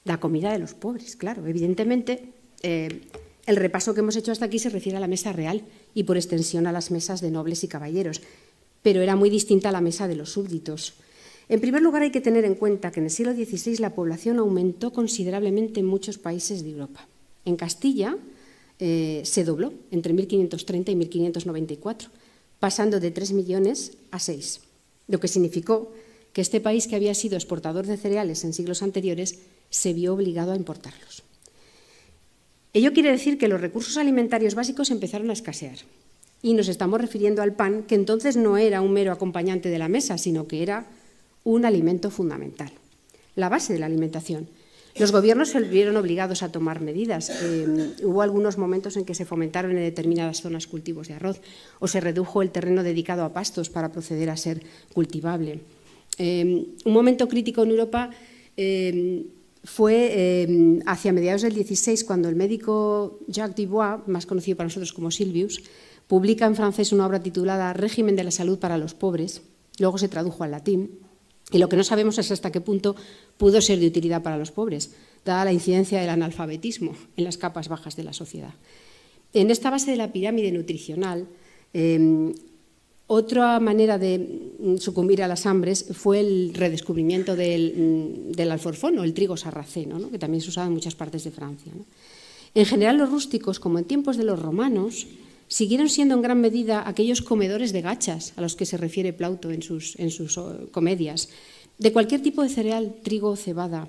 la comida de los pobres, claro, evidentemente. El repaso que hemos hecho hasta aquí se refiere a la mesa real y, por extensión, a las mesas de nobles y caballeros, pero era muy distinta a la mesa de los súbditos. En primer lugar, hay que tener en cuenta que en el siglo XVI la población aumentó considerablemente en muchos países de Europa. En Castilla, se dobló entre 1530 y 1594, pasando de 3 millones a 6, lo que significó que este país, que había sido exportador de cereales en siglos anteriores, se vio obligado a importarlos. Ello quiere decir que los recursos alimentarios básicos empezaron a escasear. Y nos estamos refiriendo al pan, que entonces no era un mero acompañante de la mesa, sino que era un alimento fundamental, la base de la alimentación. Los gobiernos se vieron obligados a tomar medidas. Hubo algunos momentos en que se fomentaron en determinadas zonas cultivos de arroz o se redujo el terreno dedicado a pastos para proceder a ser cultivable. Un momento crítico en Europa fue hacia mediados del 16, cuando el médico Jacques Dubois, más conocido para nosotros como Silvius, publica en francés una obra titulada Régimen de la salud para los pobres, luego se tradujo al latín, y lo que no sabemos es hasta qué punto pudo ser de utilidad para los pobres, dada la incidencia del analfabetismo en las capas bajas de la sociedad. En esta base de la pirámide nutricional, otra manera de sucumbir a las hambres fue el redescubrimiento del alforfón o el trigo sarraceno, ¿no?, que también se usaba en muchas partes de Francia, ¿no? En general, los rústicos, como en tiempos de los romanos, siguieron siendo en gran medida aquellos comedores de gachas a los que se refiere Plauto en sus comedias, de cualquier tipo de cereal, trigo o cebada,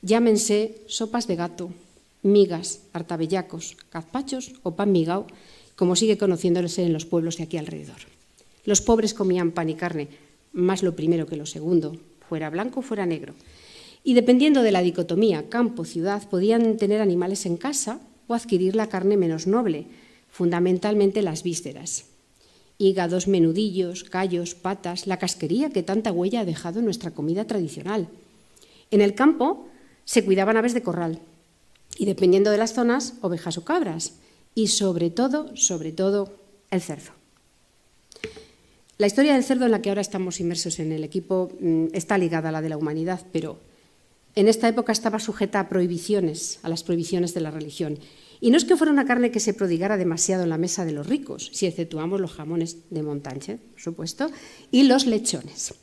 llámense sopas de gato, migas, hartabellacos, gazpachos o pan migao, como sigue conociéndose en los pueblos de aquí alrededor. Los pobres comían pan y carne, más lo primero que lo segundo, fuera blanco o fuera negro. Y dependiendo de la dicotomía campo-ciudad, podían tener animales en casa o adquirir la carne menos noble, fundamentalmente las vísceras. Hígados, menudillos, callos, patas, la casquería que tanta huella ha dejado en nuestra comida tradicional. En el campo se cuidaban aves de corral y, dependiendo de las zonas, ovejas o cabras. Y sobre todo, el cerdo. La historia del cerdo en la que ahora estamos inmersos en el equipo está ligada a la de la humanidad, pero en esta época estaba sujeta a prohibiciones, a las prohibiciones de la religión. Y no es que fuera una carne que se prodigara demasiado en la mesa de los ricos, si exceptuamos los jamones de Montanche, por supuesto, y los lechones.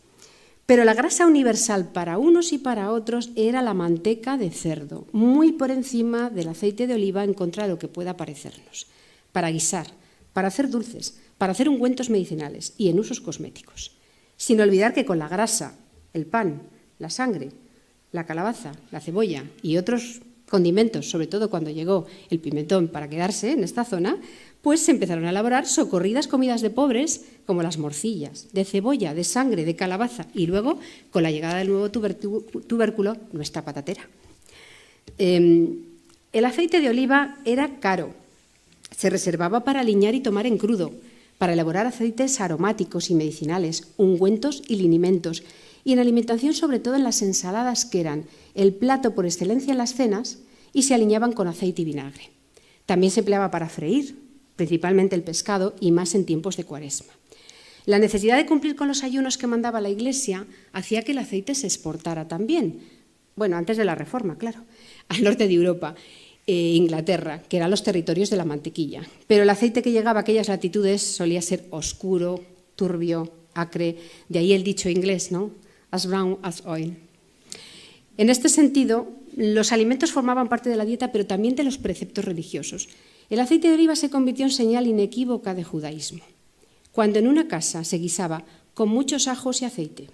Pero la grasa universal para unos y para otros era la manteca de cerdo, muy por encima del aceite de oliva en contra de lo que pueda parecernos, para guisar, para hacer dulces, para hacer ungüentos medicinales y en usos cosméticos. Sin olvidar que con la grasa, el pan, la sangre, la calabaza, la cebolla y otros condimentos, sobre todo cuando llegó el pimentón para quedarse en esta zona, pues se empezaron a elaborar socorridas comidas de pobres como las morcillas, de cebolla, de sangre, de calabaza y luego, con la llegada del nuevo tubérculo, nuestra patatera. El aceite de oliva era caro, se reservaba para aliñar y tomar en crudo, para elaborar aceites aromáticos y medicinales, ungüentos y linimentos, y en alimentación sobre todo en las ensaladas, que eran el plato por excelencia en las cenas y se aliñaban con aceite y vinagre. También se empleaba para freír, principalmente el pescado y más en tiempos de Cuaresma. La necesidad de cumplir con los ayunos que mandaba la Iglesia hacía que el aceite se exportara también, bueno, antes de la Reforma, claro, al norte de Europa, Inglaterra, que eran los territorios de la mantequilla. Pero el aceite que llegaba a aquellas latitudes solía ser oscuro, turbio, acre, de ahí el dicho inglés, ¿no? As brown as oil. En este sentido, los alimentos formaban parte de la dieta, pero también de los preceptos religiosos. El aceite de oliva se convirtió en señal inequívoca de judaísmo. Cuando en una casa se guisaba con muchos ajos y aceite,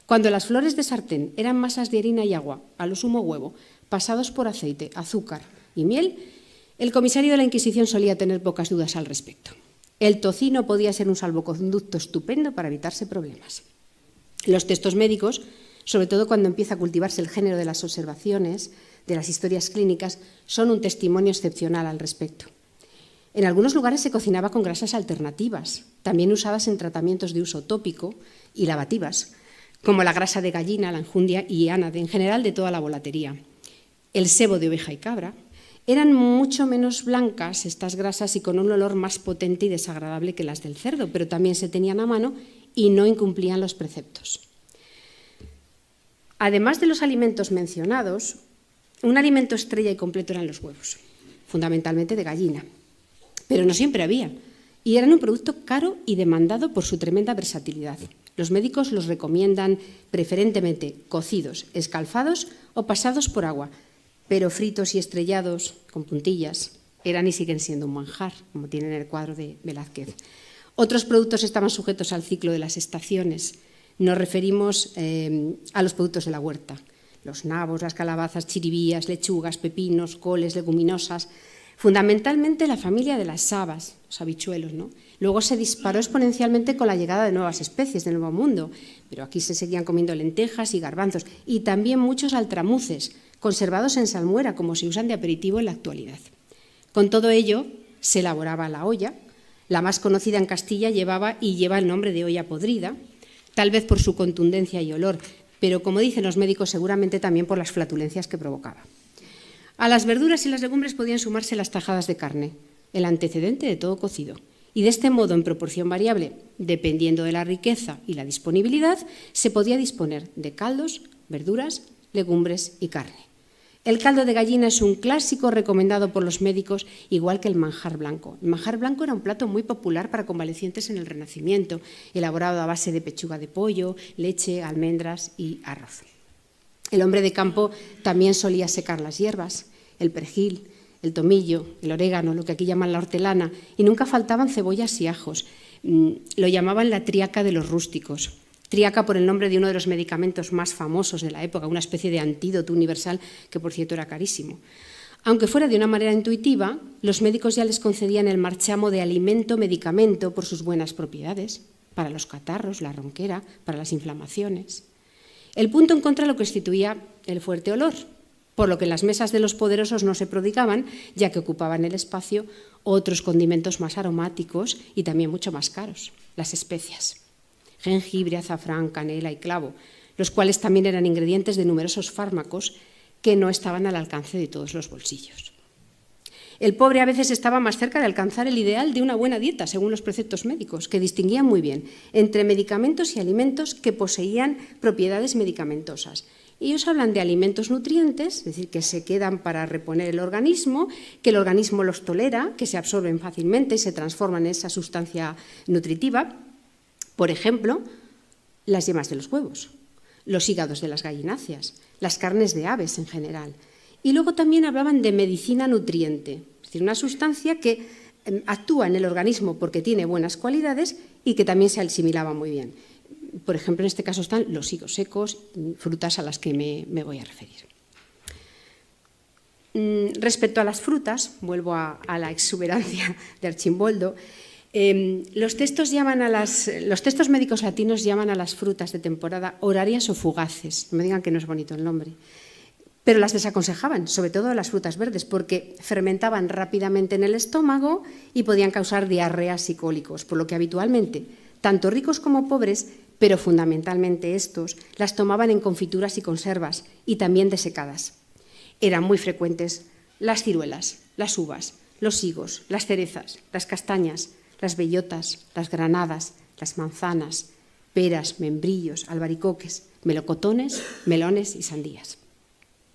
cuando las flores de sartén eran masas de harina y agua, a lo sumo huevo, pasados por aceite, azúcar y miel, el comisario de la Inquisición solía tener pocas dudas al respecto. El tocino podía ser un salvoconducto estupendo para evitarse problemas. Los textos médicos, sobre todo cuando empieza a cultivarse el género de las observaciones, de las historias clínicas, son un testimonio excepcional al respecto. En algunos lugares se cocinaba con grasas alternativas, también usadas en tratamientos de uso tópico y lavativas, como la grasa de gallina, la enjundia y ánade, en general de toda la volatería. El sebo de oveja y cabra. Eran mucho menos blancas estas grasas y con un olor más potente y desagradable que las del cerdo, pero también se tenían a mano y no incumplían los preceptos. Además de los alimentos mencionados, un alimento estrella y completo eran los huevos, fundamentalmente de gallina, pero no siempre había, y eran un producto caro y demandado por su tremenda versatilidad. Los médicos los recomiendan preferentemente cocidos, escalfados o pasados por agua, pero fritos y estrellados con puntillas eran y siguen siendo un manjar, como tiene en el cuadro de Velázquez. Otros productos estaban sujetos al ciclo de las estaciones. Nos referimos a los productos de la huerta, los nabos, las calabazas, chiribías, lechugas, pepinos, coles, leguminosas, fundamentalmente la familia de las habas, los habichuelos, ¿no? Luego se disparó exponencialmente con la llegada de nuevas especies del Nuevo Mundo, pero aquí se seguían comiendo lentejas y garbanzos y también muchos altramuces, conservados en salmuera, como se usan de aperitivo en la actualidad. Con todo ello, se elaboraba la olla. La más conocida en Castilla lleva el nombre de olla podrida, tal vez por su contundencia y olor, pero como dicen los médicos, seguramente también por las flatulencias que provocaba. A las verduras y las legumbres podían sumarse las tajadas de carne, el antecedente de todo cocido. Y de este modo, en proporción variable, dependiendo de la riqueza y la disponibilidad, se podía disponer de caldos, verduras, legumbres y carne. El caldo de gallina es un clásico recomendado por los médicos, igual que el manjar blanco. El manjar blanco era un plato muy popular para convalecientes en el Renacimiento, elaborado a base de pechuga de pollo, leche, almendras y arroz. El hombre de campo también solía secar las hierbas, el perejil, el tomillo, el orégano, lo que aquí llaman la hortelana, y nunca faltaban cebollas y ajos. Lo llamaban la tríaca de los rústicos. Tríaca por el nombre de uno de los medicamentos más famosos de la época, una especie de antídoto universal que, por cierto, era carísimo. Aunque fuera de una manera intuitiva, los médicos ya les concedían el marchamo de alimento-medicamento por sus buenas propiedades, para los catarros, la ronquera, para las inflamaciones. El punto en contra lo constituía el fuerte olor, por lo que en las mesas de los poderosos no se prodigaban, ya que ocupaban el espacio otros condimentos más aromáticos y también mucho más caros, las especias. Jengibre, azafrán, canela y clavo, los cuales también eran ingredientes de numerosos fármacos que no estaban al alcance de todos los bolsillos. El pobre a veces estaba más cerca de alcanzar el ideal de una buena dieta, según los preceptos médicos, que distinguían muy bien entre medicamentos y alimentos que poseían propiedades medicamentosas. Ellos hablan de alimentos nutrientes, es decir, que se quedan para reponer el organismo, que el organismo los tolera, que se absorben fácilmente y se transforman en esa sustancia nutritiva. Por ejemplo, las yemas de los huevos, los hígados de las gallináceas, las carnes de aves en general. Y luego también hablaban de medicina nutriente, es decir, una sustancia que actúa en el organismo porque tiene buenas cualidades y que también se asimilaba muy bien. Por ejemplo, en este caso están los higos secos, frutas a las que me voy a referir. Respecto a las frutas, vuelvo a la exuberancia de Archimboldo. Los textos médicos latinos llaman a las frutas de temporada horarias o fugaces. No me digan que no es bonito el nombre. Pero las desaconsejaban, sobre todo las frutas verdes, porque fermentaban rápidamente en el estómago y podían causar diarreas y cólicos, por lo que habitualmente, tanto ricos como pobres, pero fundamentalmente estos, las tomaban en confituras y conservas, y también desecadas. Eran muy frecuentes las ciruelas, las uvas, los higos, las cerezas, las castañas, las bellotas, las granadas, las manzanas, peras, membrillos, albaricoques, melocotones, melones y sandías.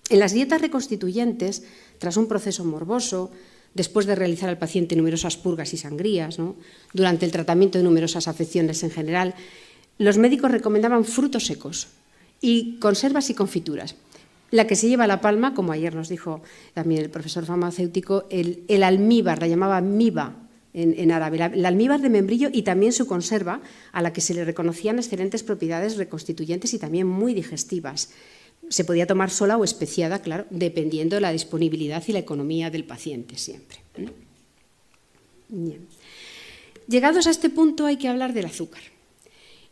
En las dietas reconstituyentes, tras un proceso morboso, después de realizar al paciente numerosas purgas y sangrías, ¿no?, durante el tratamiento de numerosas afecciones en general, los médicos recomendaban frutos secos y conservas y confituras. La que se lleva la palma, como ayer nos dijo también el profesor farmacéutico, el almíbar, la llamaba miba en árabe, el almíbar de membrillo y también su conserva, a la que se le reconocían excelentes propiedades reconstituyentes y también muy digestivas. Se podía tomar sola o especiada, claro, dependiendo de la disponibilidad y la economía del paciente siempre. Bien. Llegados a este punto hay que hablar del azúcar.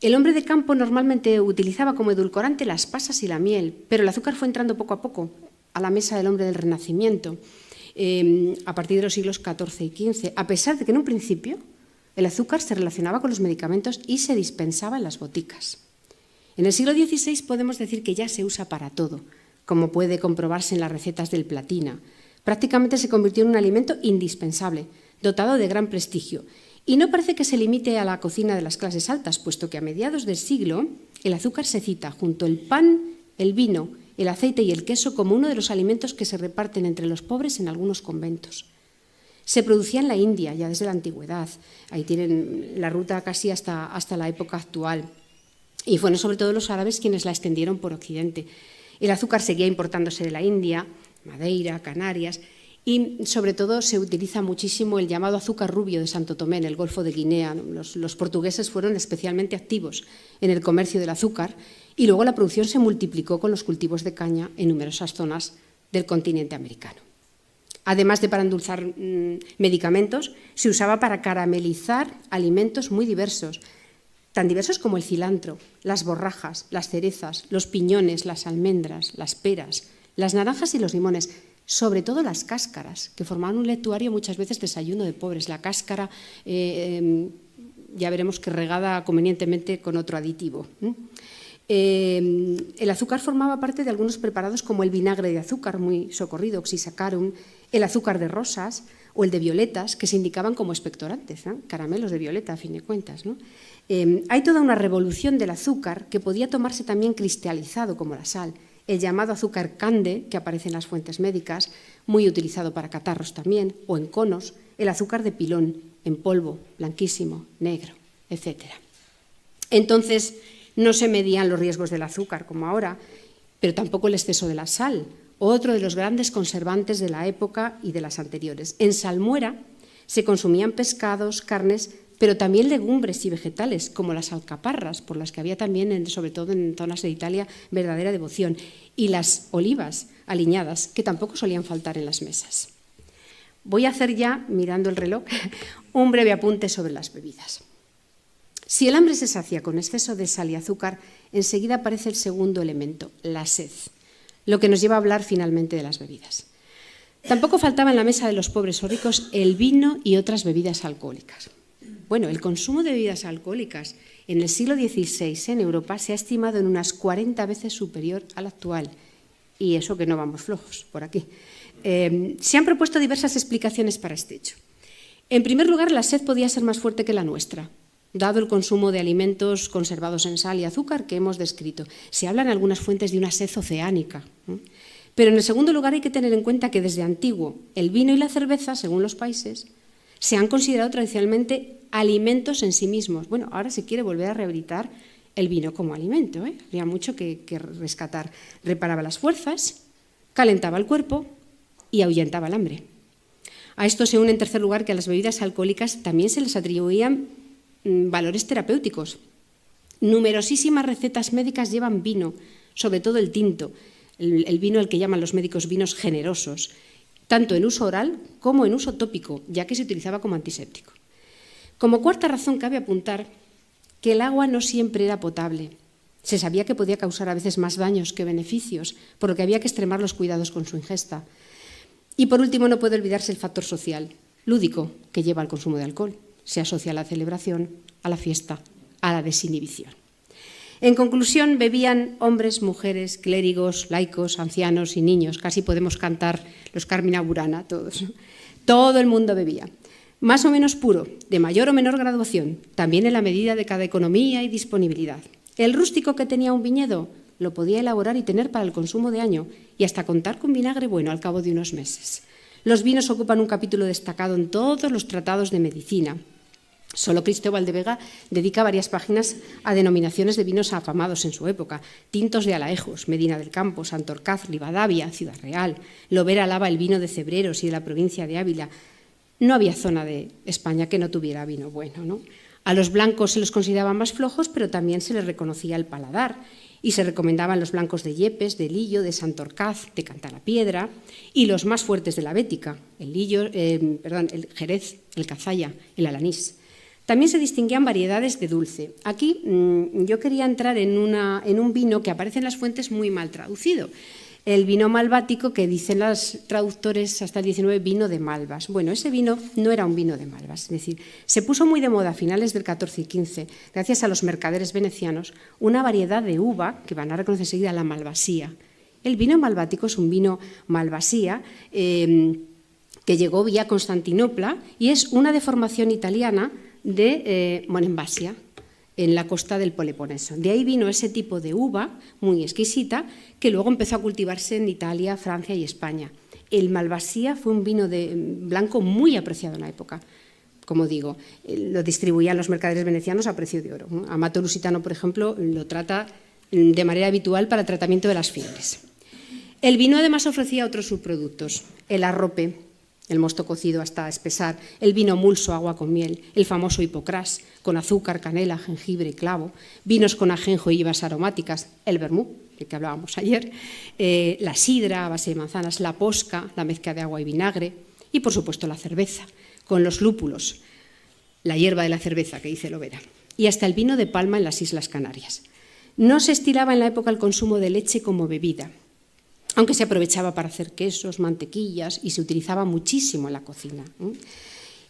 El hombre de campo normalmente utilizaba como edulcorante las pasas y la miel, pero el azúcar fue entrando poco a poco a la mesa del hombre del Renacimiento, a partir de los siglos XIV y XV, a pesar de que en un principio el azúcar se relacionaba con los medicamentos y se dispensaba en las boticas. En el siglo XVI podemos decir que ya se usa para todo, como puede comprobarse en las recetas del Platina. Prácticamente se convirtió en un alimento indispensable, dotado de gran prestigio. Y no parece que se limite a la cocina de las clases altas, puesto que a mediados del siglo el azúcar se cita junto al pan, el vino, el aceite y el queso como uno de los alimentos que se reparten entre los pobres en algunos conventos. Se producía en la India ya desde la antigüedad, ahí tienen la ruta casi hasta la época actual. Y fueron sobre todo los árabes quienes la extendieron por Occidente. El azúcar seguía importándose de la India, Madeira, Canarias, Y sobre todo se utiliza muchísimo el llamado azúcar rubio de Santo Tomé en el Golfo de Guinea. Los portugueses fueron especialmente activos en el comercio del azúcar y luego la producción se multiplicó con los cultivos de caña en numerosas zonas del continente americano. Además de para endulzar medicamentos, se usaba para caramelizar alimentos muy diversos, tan diversos como el cilantro, las borrajas, las cerezas, los piñones, las almendras, las peras, las naranjas y los limones. Sobre todo las cáscaras, que formaban un letuario muchas veces desayuno de pobres. La cáscara, ya veremos que regada convenientemente con otro aditivo. El azúcar formaba parte de algunos preparados como el vinagre de azúcar, muy socorrido, oxysacarum, el azúcar de rosas o el de violetas, que se indicaban como expectorantes, ¿no? Caramelos de violeta, a fin de cuentas, ¿no? Hay toda una revolución del azúcar que podía tomarse también cristalizado como la sal. El llamado azúcar cande, que aparece en las fuentes médicas, muy utilizado para catarros también, o en conos, el azúcar de pilón, en polvo, blanquísimo, negro, etc. Entonces, no se medían los riesgos del azúcar como ahora, pero tampoco el exceso de la sal, otro de los grandes conservantes de la época y de las anteriores. En salmuera se consumían pescados, carnes, pero también legumbres y vegetales, como las alcaparras, por las que había también, sobre todo en zonas de Italia, verdadera devoción, y las olivas aliñadas, que tampoco solían faltar en las mesas. Voy a hacer ya, mirando el reloj, un breve apunte sobre las bebidas. Si el hambre se sacia con exceso de sal y azúcar, enseguida aparece el segundo elemento, la sed, lo que nos lleva a hablar finalmente de las bebidas. Tampoco faltaba en la mesa de los pobres o ricos el vino y otras bebidas alcohólicas. Bueno, el consumo de bebidas alcohólicas en el siglo XVI en Europa se ha estimado en unas 40 veces superior al actual, y eso que no vamos flojos por aquí. Se han propuesto diversas explicaciones para este hecho. En primer lugar, la sed podía ser más fuerte que la nuestra, dado el consumo de alimentos conservados en sal y azúcar que hemos descrito. Se habla en algunas fuentes de una sed oceánica. Pero en el segundo lugar hay que tener en cuenta que desde antiguo el vino y la cerveza, según los países, se han considerado tradicionalmente alimentos en sí mismos. Bueno, ahora se quiere volver a rehabilitar el vino como alimento, ¿eh? Había mucho que rescatar. Reparaba las fuerzas, calentaba el cuerpo y ahuyentaba el hambre. A esto se une en tercer lugar que a las bebidas alcohólicas también se les atribuían valores terapéuticos. Numerosísimas recetas médicas llevan vino, sobre todo el tinto, el vino al que llaman los médicos vinos generosos, tanto en uso oral como en uso tópico, ya que se utilizaba como antiséptico. Como cuarta razón cabe apuntar que el agua no siempre era potable. Se sabía que podía causar a veces más daños que beneficios, por lo que había que extremar los cuidados con su ingesta. Y por último, no puede olvidarse el factor social, lúdico, que lleva al consumo de alcohol. Se asocia a la celebración, a la fiesta, a la desinhibición. En conclusión, bebían hombres, mujeres, clérigos, laicos, ancianos y niños. Casi podemos cantar los Carmina Burana, todos. Todo el mundo bebía. Más o menos puro, de mayor o menor graduación, también en la medida de cada economía y disponibilidad. El rústico que tenía un viñedo lo podía elaborar y tener para el consumo de año y hasta contar con vinagre bueno al cabo de unos meses. Los vinos ocupan un capítulo destacado en todos los tratados de medicina. Solo Cristóbal de Vega dedica varias páginas a denominaciones de vinos afamados en su época. Tintos de Alaejos, Medina del Campo, Santorcaz, Ribadavia, Ciudad Real. Lovera alaba el vino de Cebreros y de la provincia de Ávila. No había zona de España que no tuviera vino bueno, ¿no? A los blancos se los consideraba más flojos, pero también se les reconocía el paladar y se recomendaban los blancos de Yepes, de Lillo, de Santorcaz, de Cantalapiedra y los más fuertes de la Bética, el Jerez, el Cazalla, el Alanís. También se distinguían variedades de dulce. Aquí yo quería entrar en un vino que aparece en las fuentes muy mal traducido. El vino malvático, que dicen los traductores hasta el 19, vino de malvas. Bueno, ese vino no era un vino de malvas, es decir, se puso muy de moda a finales del XIV y XV, gracias a los mercaderes venecianos, una variedad de uva que van a reconocer enseguida, la malvasía. El vino malvático es un vino malvasía que llegó vía Constantinopla y es una deformación italiana de Monemvasia, en la costa del Peloponeso. De ahí vino ese tipo de uva muy exquisita que luego empezó a cultivarse en Italia, Francia y España. El Malvasía fue un vino blanco muy apreciado en la época. Como digo, lo distribuían los mercaderes venecianos a precio de oro. Amato Lusitano, por ejemplo, lo trata de manera habitual para el tratamiento de las fiebres. El vino además ofrecía otros subproductos, el arrope, el mosto cocido hasta espesar, el vino mulso, agua con miel, el famoso hipocrás, con azúcar, canela, jengibre y clavo, vinos con ajenjo y hierbas aromáticas, el vermú, del que hablábamos ayer, la sidra a base de manzanas, la posca, la mezcla de agua y vinagre, y por supuesto la cerveza, con los lúpulos, la hierba de la cerveza, que dice Lovera, y hasta el vino de palma en las Islas Canarias. No se estilaba en la época el consumo de leche como bebida, aunque se aprovechaba para hacer quesos, mantequillas y se utilizaba muchísimo en la cocina.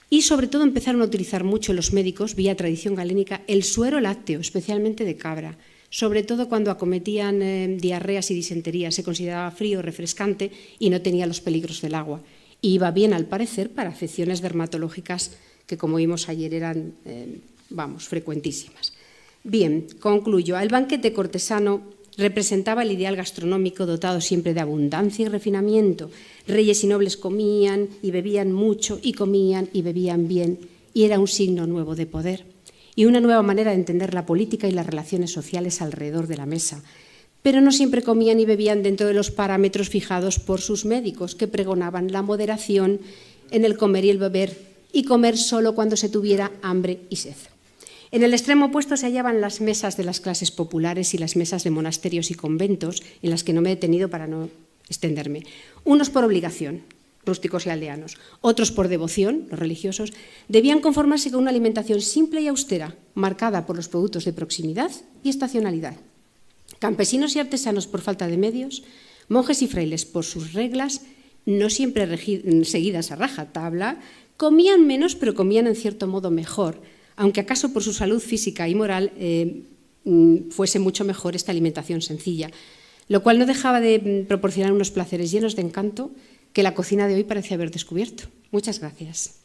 Y sobre todo empezaron a utilizar mucho los médicos, vía tradición galénica, el suero lácteo, especialmente de cabra, sobre todo cuando acometían diarreas y disenterías. Se consideraba frío, refrescante y no tenía los peligros del agua. Y iba bien, al parecer, para afecciones dermatológicas que, como vimos ayer, eran frecuentísimas. Bien, concluyo. El banquete cortesano representaba el ideal gastronómico dotado siempre de abundancia y refinamiento. Reyes y nobles comían y bebían mucho, y comían y bebían bien, y era un signo nuevo de poder y una nueva manera de entender la política y las relaciones sociales alrededor de la mesa. Pero no siempre comían y bebían dentro de los parámetros fijados por sus médicos, que pregonaban la moderación en el comer y el beber, y comer solo cuando se tuviera hambre y sed. En el extremo opuesto se hallaban las mesas de las clases populares y las mesas de monasterios y conventos, en las que no me he detenido para no extenderme. Unos por obligación, rústicos y aldeanos, otros por devoción, los religiosos, debían conformarse con una alimentación simple y austera, marcada por los productos de proximidad y estacionalidad. Campesinos y artesanos por falta de medios, monjes y frailes por sus reglas, no siempre seguidas a rajatabla, comían menos, pero comían en cierto modo mejor, aunque acaso por su salud física y moral fuese mucho mejor esta alimentación sencilla, lo cual no dejaba de proporcionar unos placeres llenos de encanto que la cocina de hoy parece haber descubierto. Muchas gracias.